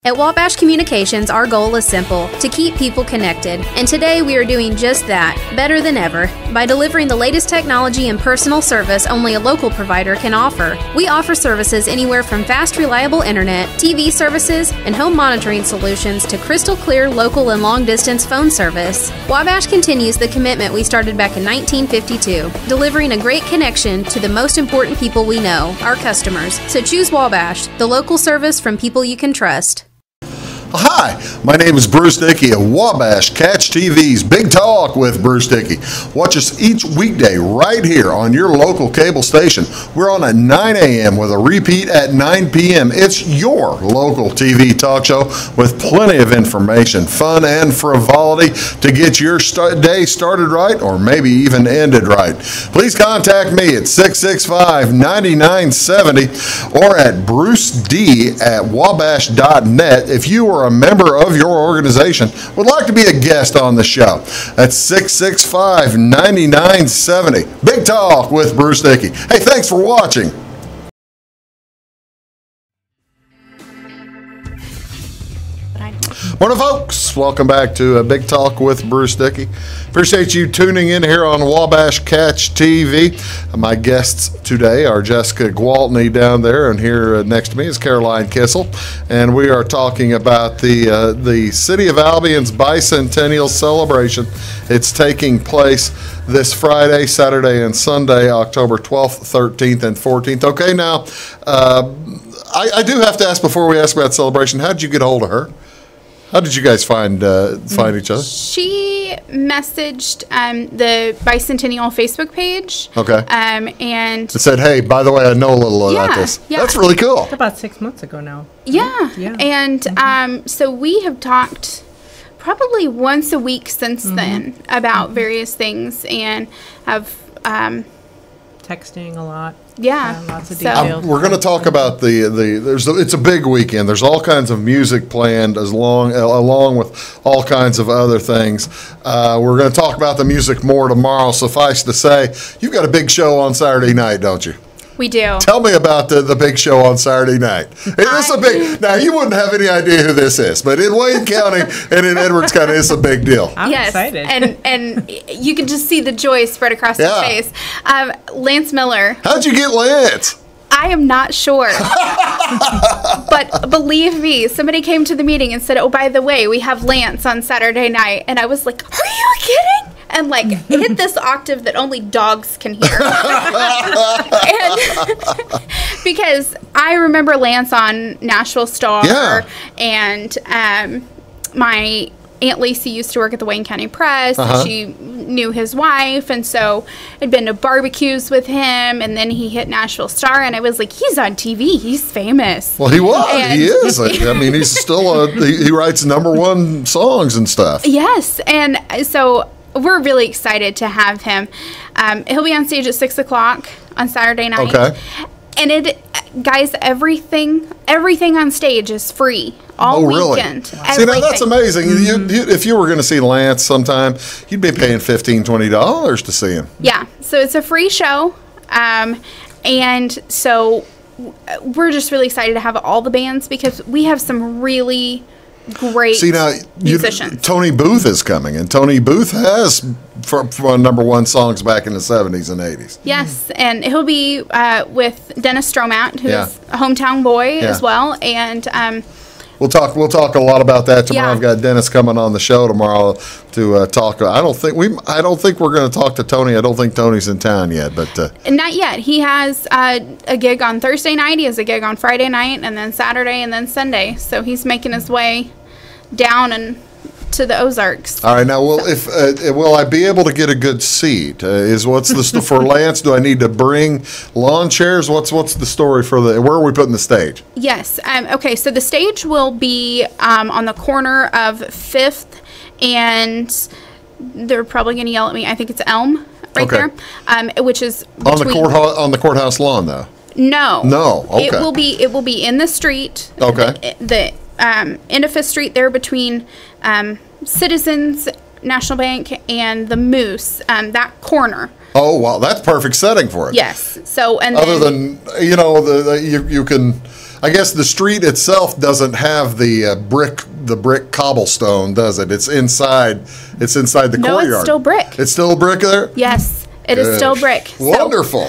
At Wabash Communications, our goal is simple: to keep people connected. And today we are doing just that, better than ever, by delivering the latest technology and personal service only a local provider can offer. We offer services anywhere from fast, reliable internet, TV services, and home monitoring solutions to crystal clear local and long-distance phone service. Wabash continues the commitment we started back in 1952, delivering a great connection to the most important people we know, our customers. So choose Wabash, the local service from people you can trust. Hi, my name is Bruce Dickey of Wabash Catch TV's Big Talk with Bruce Dickey. Watch us each weekday right here on your local cable station. We're on at 9 a.m. with a repeat at 9 p.m. It's your local TV talk show with plenty of information, fun, and frivolity to get your day started right or maybe even ended right. Please contact me at 665-9970 or at bruced@wabash.net if you are a member of your organization would like to be a guest on the show. That's 665-9970. Big Talk with Bruce Dickey. Hey, thanks for watching. Morning, folks. Welcome back to Big Talk with Bruce Dickey. Appreciate you tuning in here on Wabash Catch TV. My guests today are Jessica Gwaltney down there, and here next to me is Caroline Kissel, and we are talking about the City of Albion's bicentennial celebration. It's taking place this Friday, Saturday, and Sunday, October 12th, 13th, and 14th. Okay, now, I do have to ask before we ask about celebration, how did you get a hold of her? How did you guys find each other? She messaged the Bicentennial Facebook page. Okay. And it said, hey, by the way, I know a little about this. Yeah. That's really cool. About 6 months ago now. Yeah. Yeah. And so we have talked probably once a week since then about various things and have texting a lot. Yeah. Lots of So- details. We're going to talk about it's a big weekend. There's all kinds of music planned along with all kinds of other things. We're going to talk about the music more tomorrow. Suffice to say, you've got a big show on Saturday night, don't you? We do. Tell me about the big show on Saturday night. It is a big. Now you wouldn't have any idea who this is, but in Wayne County and in Edwards County, it's a big deal. I'm Yes, excited. and you can just see the joy spread across his Yeah. face. Lance Miller. How'd you get Lance? I am not sure. But believe me, somebody came to the meeting and said, oh, by the way, we have Lance on Saturday night. And I was like, are you kidding? And like hit this octave that only dogs can hear. And because I remember Lance on Nashville Star. Yeah. And my Aunt Lacey used to work at the Wayne County Press. Uh-huh. She knew his wife, and so I'd been to barbecues with him, and then he hit Nashville Star, and I was like, he's on TV. He's famous. Well, he was. And- He is. I mean, he's still he writes #1 songs and stuff. Yes, and so we're really excited to have him. He'll be on stage at 6 o'clock on Saturday night. Okay. And guys, everything on stage is free all weekend. See, now that's amazing. If you were going to see Lance sometime, you'd be paying $15, $20 to see him. Yeah, so it's a free show. And so we're just really excited to have all the bands because we have some really great musicians. Tony Booth is coming, and Tony Booth has from #1 songs back in the 70s and 80s. Yes, and he'll be with Dennis Stromat, who's Yeah. a hometown boy Yeah. as well. And We'll talk a lot about that tomorrow. Yeah. I've got Dennis coming on the show tomorrow to talk. I don't think we're going to talk to Tony. I don't think Tony's in town yet, but not yet. He has a gig on Thursday night. He has a gig on Friday night, and then Saturday, and then Sunday. So he's making his way down and to the Ozarks. all right. Now, will I be able to get a good seat? For Lance? Do I need to bring lawn chairs? What's the story for where are we putting the stage? Yes. Okay. So the stage will be on the corner of 5th, and they're probably going to yell at me. I think it's Elm right Okay. there, which is On the courthouse lawn, though. No. No. Okay. It will be in the street. Okay. The end of 5th Street there between Citizens National Bank and the Moose, that corner. Oh, wow, that's perfect setting for it. Yes. So, and Other then, than, you can, I guess the street itself doesn't have the brick cobblestone, does it? It's inside the no, courtyard. it's still brick. It's still brick there? Yes, it is still brick. Wonderful.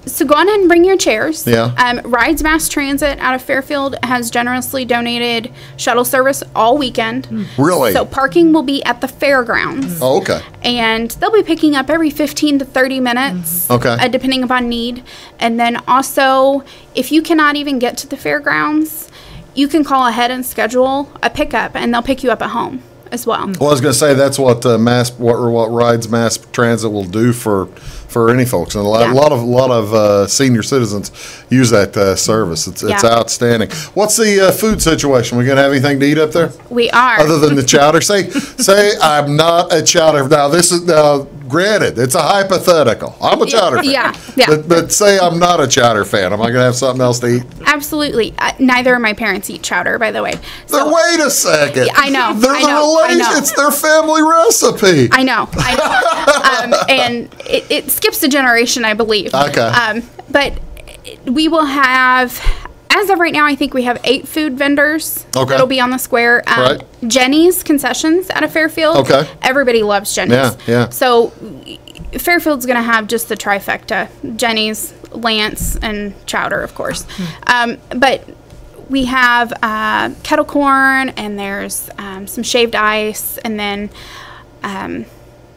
So go on ahead and bring your chairs. Yeah. Rides Mass Transit out of Fairfield has generously donated shuttle service all weekend. Really? So parking will be at the fairgrounds. Oh, okay. And they'll be picking up every 15 to 30 minutes. Okay. Depending upon need. And then also, if you cannot even get to the fairgrounds, you can call ahead and schedule a pickup, and they'll pick you up at home as well. Well, I was going to say that's what what Rides Mass Transit will do for any folks, and a lot of senior citizens use that service. It's outstanding. What's the food situation? We going to have anything to eat up there? We are. Other than the chowder, say I'm not a chowder. Now this is granted, it's a hypothetical. I'm a chowder fan. Yeah. But say I'm not a chowder fan. Am I going to have something else to eat? Absolutely. Neither of my parents eat chowder, by the way. So, wait a second. I know. I know. It's their family recipe. I know. And it skips a generation, I believe. Okay. But we will have, as of right now, I think we have 8 food vendors that'll be on the square. Right. Jenny's Concessions out of Fairfield. Okay. Everybody loves Jenny's. Yeah. So Fairfield's going to have just the trifecta: Jenny's, Lance, and chowder, of course. But we have kettle corn, and there's some shaved ice, and then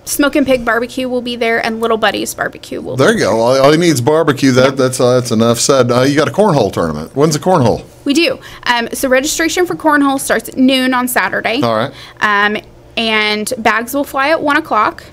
Smokin' Pig Barbecue will be there, and Little Buddy's Barbecue will be there. There you go. All he needs barbecue. That's enough said. You got a cornhole tournament. When's the cornhole? We do. So registration for cornhole starts at noon on Saturday. All right. And bags will fly at 1 o'clock.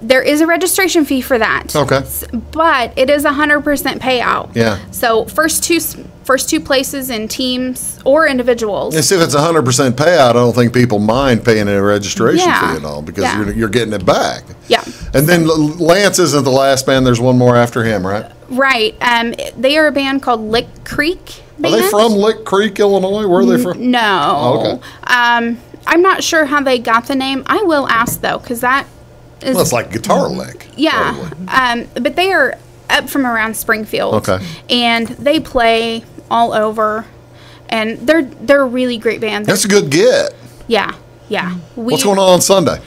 There is a registration fee for that. Okay. But it is 100% payout. Yeah. So first two places in teams or individuals. And see, if it's 100% payout, I don't think people mind paying a registration fee at all because you're getting it back. Yeah. And then Lance isn't the last band. There's one more after him, right? Right. They are a band called Lick Creek Band. Are they from Lick Creek, Illinois? Where are they from? No. Oh, okay. I'm not sure how they got the name. I will ask, though, because that is... Well, it's like Guitar Lick. Yeah. But they are up from around Springfield. Okay. And they play all over. And they're a really great band. That's a good get. Yeah. What's going on Sunday?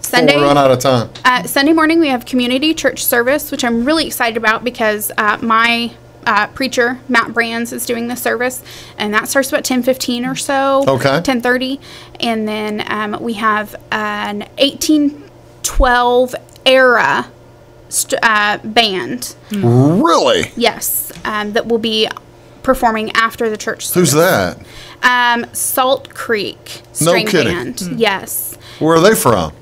Sunday, before we run out of time. Sunday morning, we have community church service, which I'm really excited about because my preacher, Matt Brands, is doing the service, and that starts about 10:15 or so. Okay. 10:30, and then we have an 1812 era band. Really? Yes, that will be performing after the church service. Who's that? Salt Creek No String kidding. Band. Yes. Where are they from?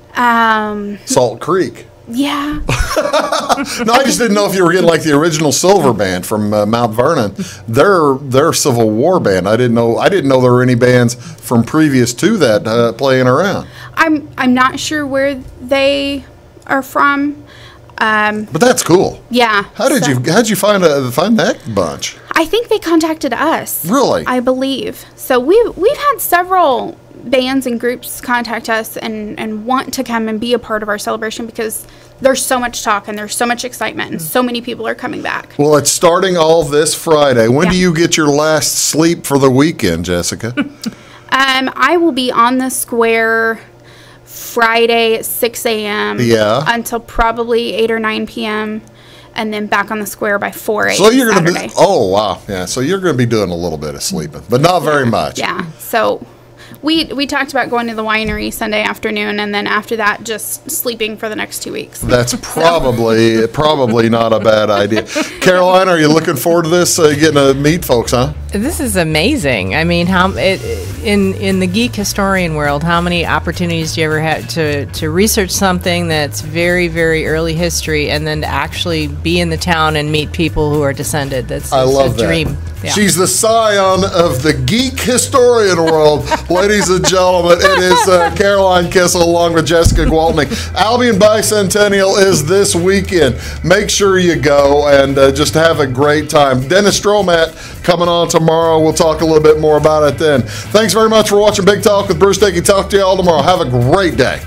Salt Creek. Yeah. No, I just didn't know if you were getting like the original Silver Band from Mount Vernon. They're Civil War band. I didn't know there were any bands from previous to that playing around. I'm not sure where they are from. But that's cool. Yeah. How'd you find that bunch? I think they contacted us. Really? I believe. So we've had several bands and groups contact us and want to come and be a part of our celebration because there's so much talk and there's so much excitement and so many people are coming back. Well, it's starting all this Friday. When do you get your last sleep for the weekend, Jessica? I will be on the square Friday at 6 a.m. Until probably 8 or 9 p.m. and then back on the square by 4 a.m. So you're going to Saturday. be, oh, wow. Yeah, so you're going to be doing a little bit of sleeping, but not very much. Yeah, so we talked about going to the winery Sunday afternoon, and then after that, just sleeping for the next 2 weeks. That's probably not a bad idea. Caroline, are you looking forward to this, getting to meet folks, huh? This is amazing. I mean, in the geek historian world, how many opportunities do you ever have to research something that's very, very early history, and then to actually be in the town and meet people who are descended? I love a dream. Yeah. She's the scion of the geek historian world. Ladies and gentlemen, it is Caroline Kissel along with Jessica Gwaltney. Albion Bicentennial is this weekend. Make sure you go and just have a great time. Dennis Stromat coming on tomorrow. We'll talk a little bit more about it then. Thanks very much for watching Big Talk with Bruce Dickey. Talk to you all tomorrow. Have a great day.